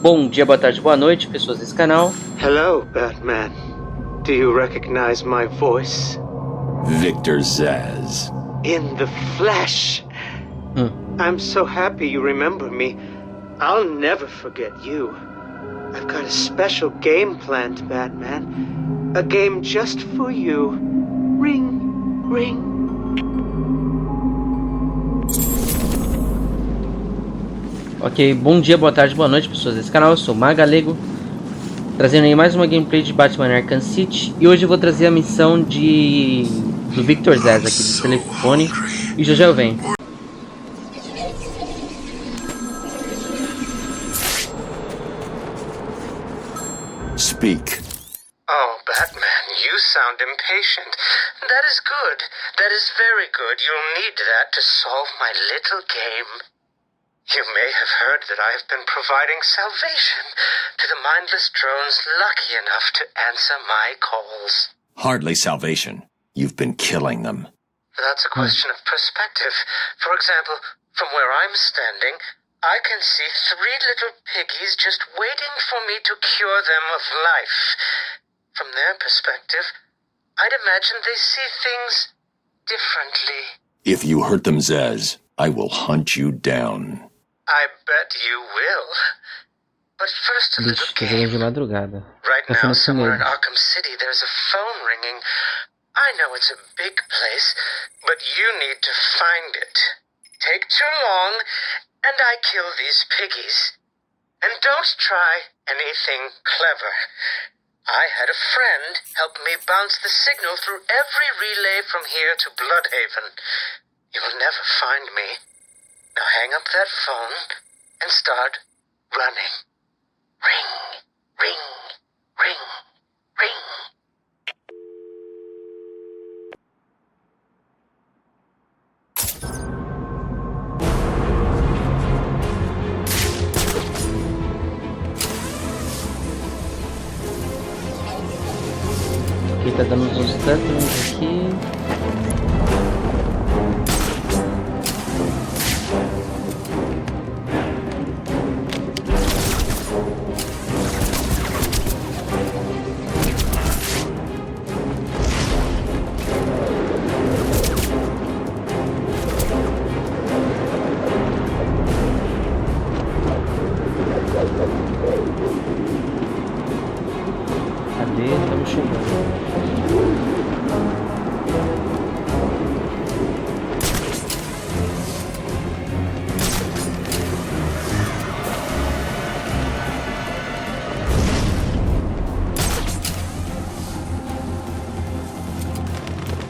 Bom dia, boa tarde, boa noite, pessoas desse canal. Hello, Batman. Do you recognize my voice? Victor Zsasz. In the flesh. I'm so happy you remember me. I'll never forget you. I've got a special game planned, Batman. A game just for you. Ring, ring. Ok, bom dia, boa tarde, boa noite, pessoas desse canal. Eu sou o Magalego, trazendo aí mais uma gameplay de Batman Arkham City. E hoje eu vou trazer a missão do Victor Zsasz aqui do telefone. E já eu venho. Speak. Oh, Batman, you sound impatient. That is good. That is very good. You'll need that to solve my little game. You may have heard that I have been providing salvation to the mindless drones lucky enough to answer my calls. Hardly salvation. You've been killing them. That's a question of perspective. For example, from where I'm standing, I can see 3 little piggies just waiting for me to cure them of life. From their perspective, I'd imagine they see things differently. If you hurt them, Zsasz, I will hunt you down. I bet you will. But first a little game. De madrugada. Right now, somewhere in Arkham City, there's a phone ringing. I know it's a big place, but you need to find it. Take too long, and I kill these piggies. And don't try anything clever. I had a friend help me bounce the signal through every relay from here to Bloodhaven. You'll never find me. Now hang up that phone and start running. Ring, ring, ring, ring. Aqui tá dando uns tantos aqui. Cadê? Estamos chegando.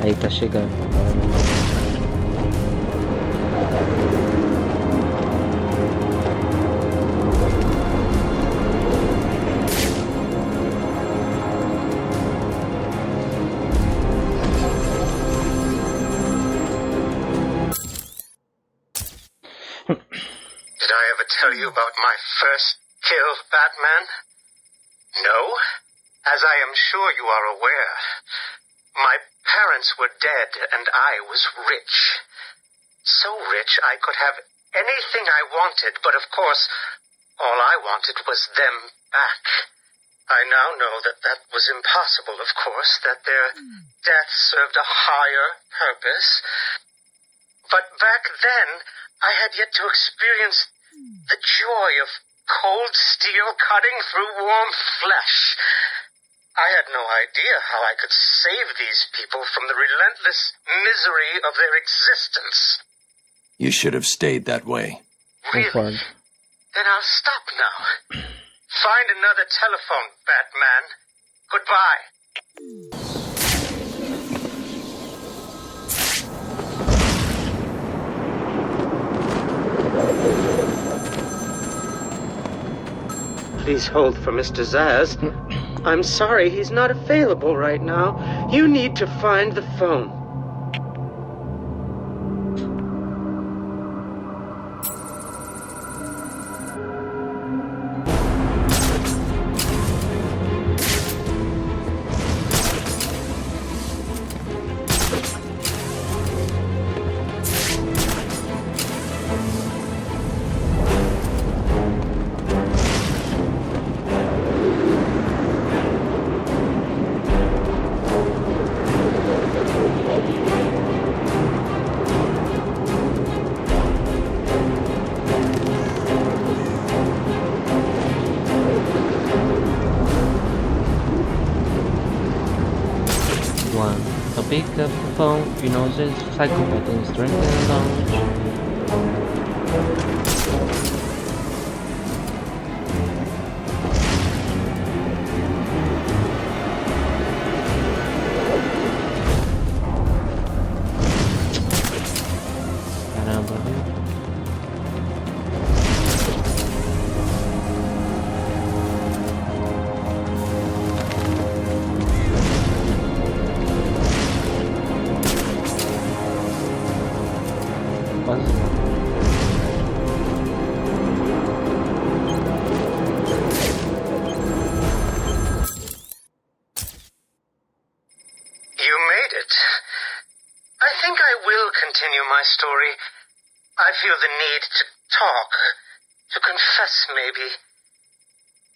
Aí tá chegando. Did I ever tell you about my first kill, Batman? No? As I am sure you are aware, my parents were dead and I was rich. So rich I could have anything I wanted, but of course, all I wanted was them back. I now know that that was impossible, of course, that their death served a higher purpose. But back then, I had yet to experience the joy of cold steel cutting through warm flesh. I had no idea how I could save these people from the relentless misery of their existence. You should have stayed that way. Really? Then I'll stop now. Find another telephone, Batman. Goodbye. Please hold for Mr. Zsasz. I'm sorry, he's not available right now. You need to find the phone. pick up the phone. You know this cycle button, strength and knowledge. Continue my story. I feel the need to talk, to confess maybe.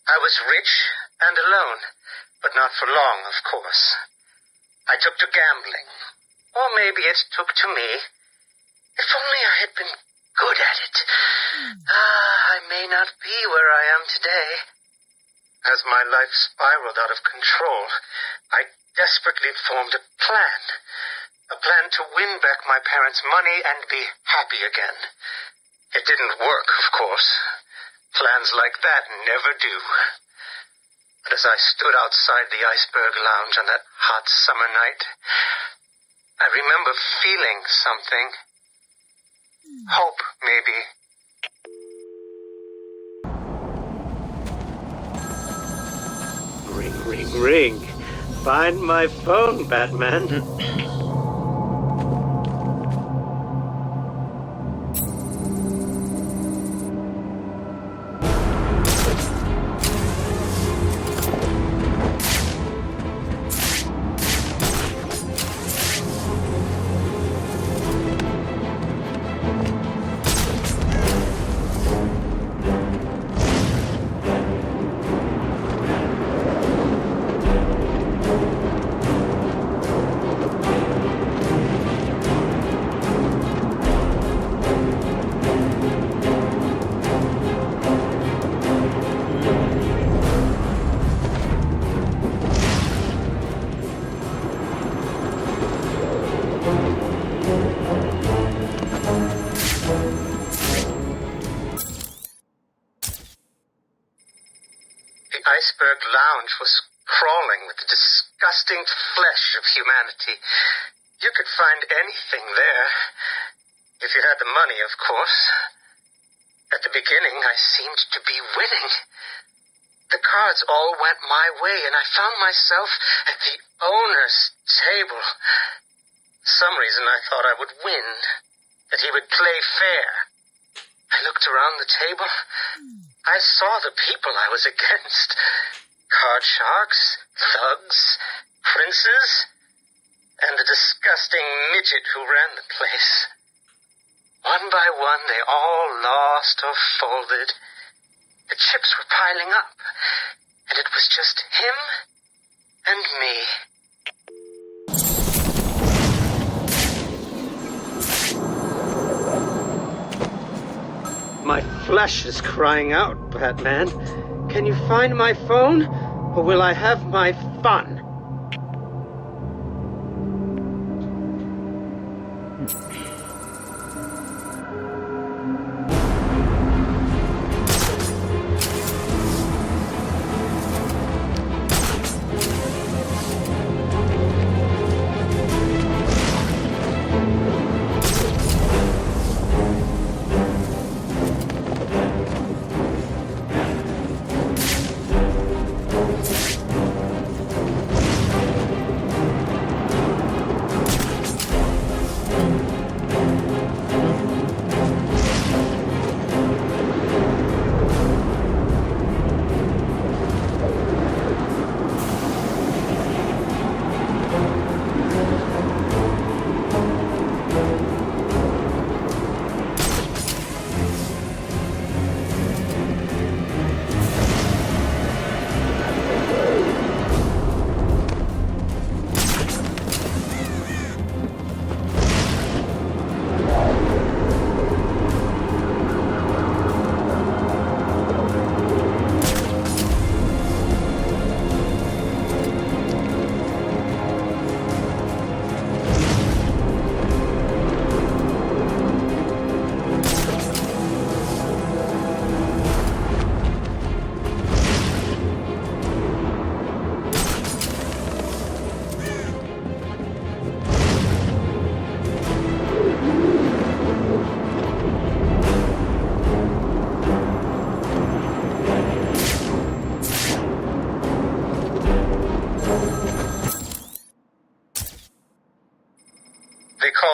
I was rich and alone, but not for long, of course. I took to gambling, or maybe it took to me. If only I had been good at it. I may not be where I am today. As my life spiraled out of control, I desperately formed a plan. A plan to win back my parents' money and be happy again. It didn't work, of course. Plans like that never do. But as I stood outside the Iceberg Lounge on that hot summer night, I remember feeling something. Hope, maybe. Ring, ring, ring. Find my phone, Batman. Iceberg Lounge was crawling with the disgusting flesh of humanity. You could find anything there. If you had the money, of course. At the beginning, I seemed to be winning. The cards all went my way, and I found myself at the owner's table. Some reason I thought I would win, that he would play fair. I looked around the table. I saw the people I was against. Card sharks, thugs, princes, and the disgusting midget who ran the place. One by one, they all lost or folded. The chips were piling up, and it was just him and me. My flesh is crying out, Batman. Can you find my phone, or will I have my fun?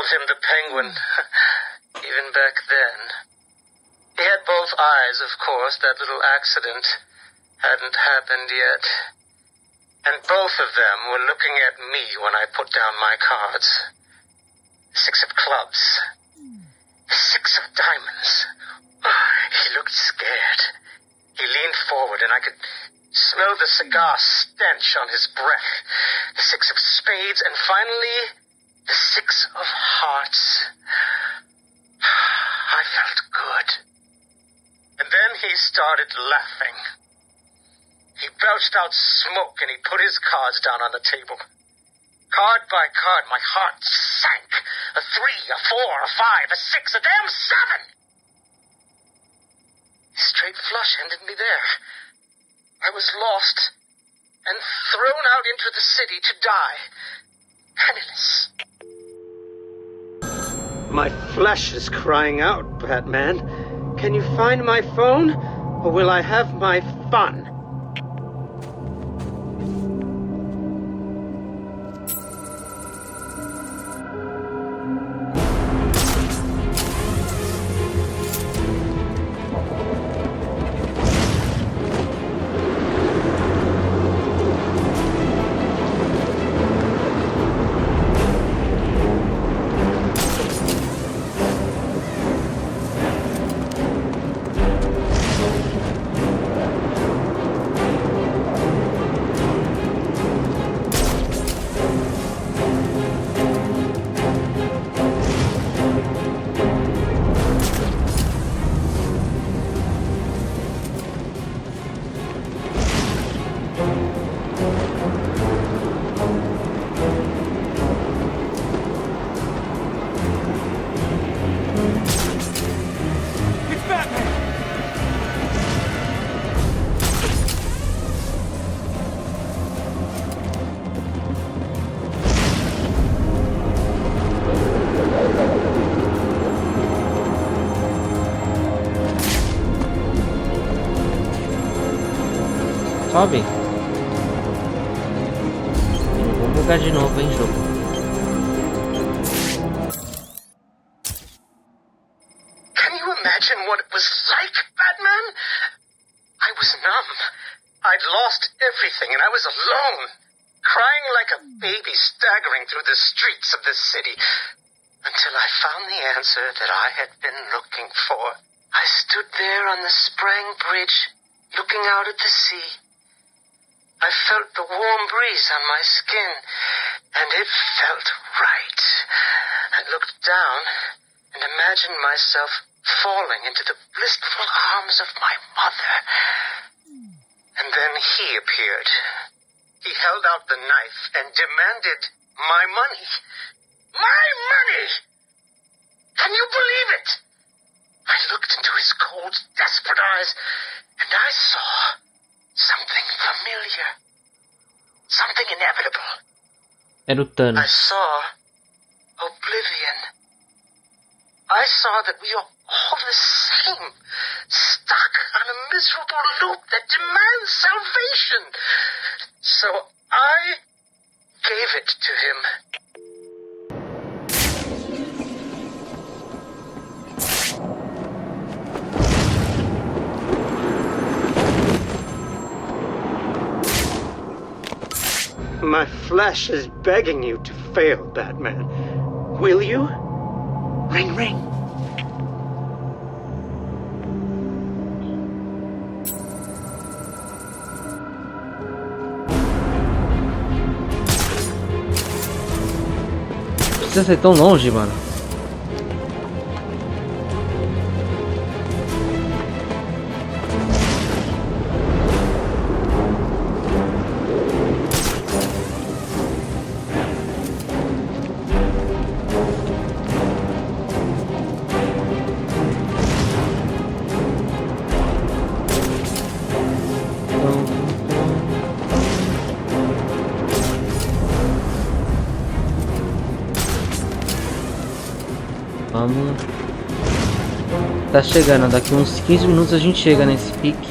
him the Penguin, even back then. He had both eyes, of course. That little accident hadn't happened yet. And both of them were looking at me when I put down my cards. 6 of clubs. 6 of diamonds. He looked scared. He leaned forward and I could smell the cigar stench on his breath. The 6 of spades and finally the 6 of hearts. I felt good. And then he started laughing. He belched out smoke and he put his cards down on the table. Card by card, my heart sank. A 3, a 4, a 5, a 6, a damn 7! Straight flush ended me there. I was lost and thrown out into the city to die. Penniless. My flesh is crying out, Batman. Can you find my phone, or will I have my fun? Sobe. Vamos bugar de novo, hein, jogo. Can you imagine what it was like, Batman? I was numb. I'd lost everything and I was alone, crying like a baby staggering through the streets of this city, until I found the answer that I had been looking for. I stood there on the Sprang Bridge, looking out at the sea. I felt the warm breeze on my skin, and it felt right. I looked down and imagined myself falling into the blissful arms of my mother. And then he appeared. He held out the knife and demanded my money. My money! Can you believe it? I looked into his cold, desperate eyes, and I saw something familiar. Something inevitable. Era o Thanos. I saw oblivion. I saw that we are all the same, stuck on a miserable loop that demands salvation. So I gave it to him. My flesh is begging you to fail, Batman. Will you? Ring, ring. Precisa ser tão longe, mano. Vamos. Tá chegando, daqui uns 15 minutos a gente chega nesse pique.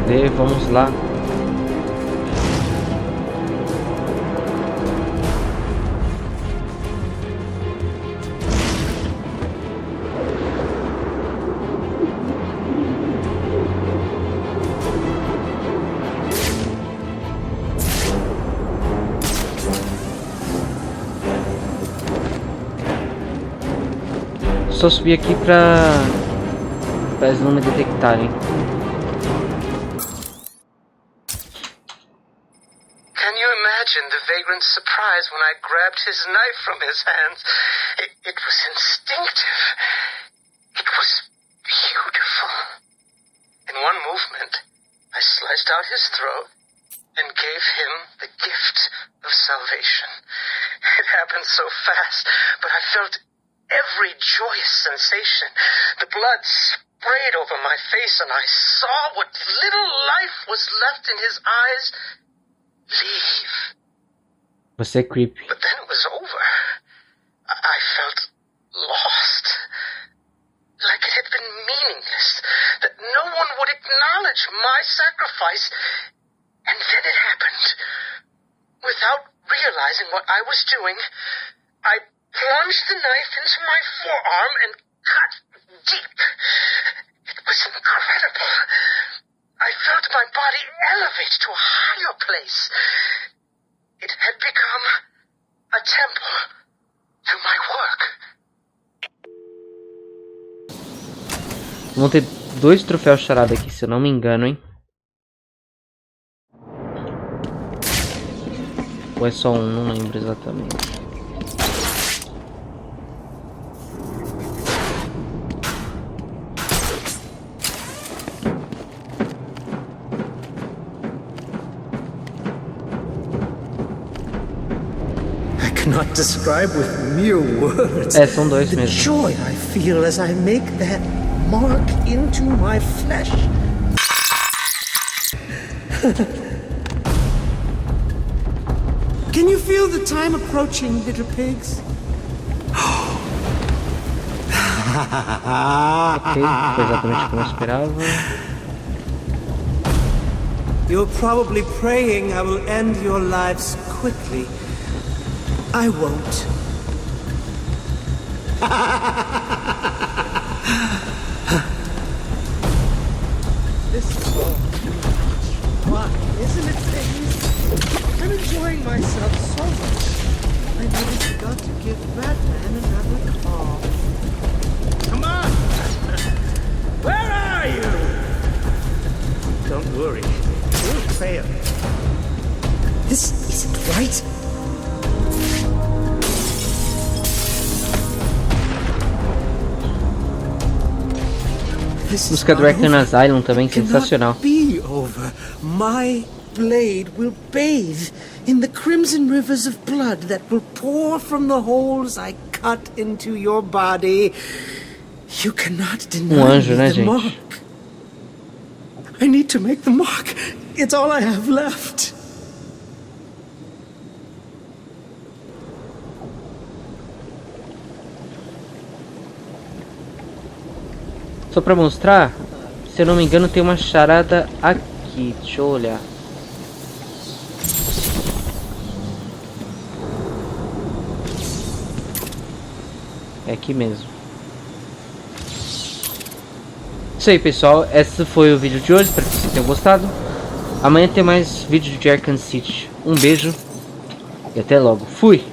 ver, vamos lá. Só subir aqui pra eles não me detectarem. Can you imagine the vagrant's surprise when I grabbed his knife from his hands? It was instinctive. It was beautiful. In one movement, I sliced out his throat and gave him the gift of salvation. It happened so fast, but I felt every joyous sensation. The blood sprayed over my face, and I saw what little life was left in his eyes leave. Você é creepy. But then it was over. I felt lost. Like it had been meaningless. That no one would acknowledge my sacrifice. And then it happened. Without realizing what I was doing, I plunged the knife into my forearm and cut deep. It was incredible. I felt my body elevate to a higher place. It had become a temple to my work. Vão ter 2 troféus charada aqui, se eu não me engano, hein? Ou é só um? Não lembro exatamente. Cannot describe with mere words É, são 2 the mesmo. joy I feel as I make that mark into my flesh. Can you feel the time approaching, little pigs? Ok, foi exatamente como eu esperava. You're probably praying I will end your lives quickly. I won't. This is all fun, isn't it, ladies? I'm enjoying myself so much. I nearly forgot to give Batman another call. Come on! Where are you? Don't worry, we'll fail. This isn't right. Música do Arkham Asylum também, sensacional. Be over. My blade will bathe in the crimson rivers of blood that will pour from the holes I cut into your body. You cannot deny Anjo, né, the gente? mark. I need to make the mark. It's all I have left. Só pra mostrar, se eu não me engano tem uma charada aqui, deixa eu olhar. É aqui mesmo. Isso aí, pessoal, esse foi o vídeo de hoje, espero que vocês tenham gostado. Amanhã tem mais vídeo de Arkham City. Um beijo e até logo, fui!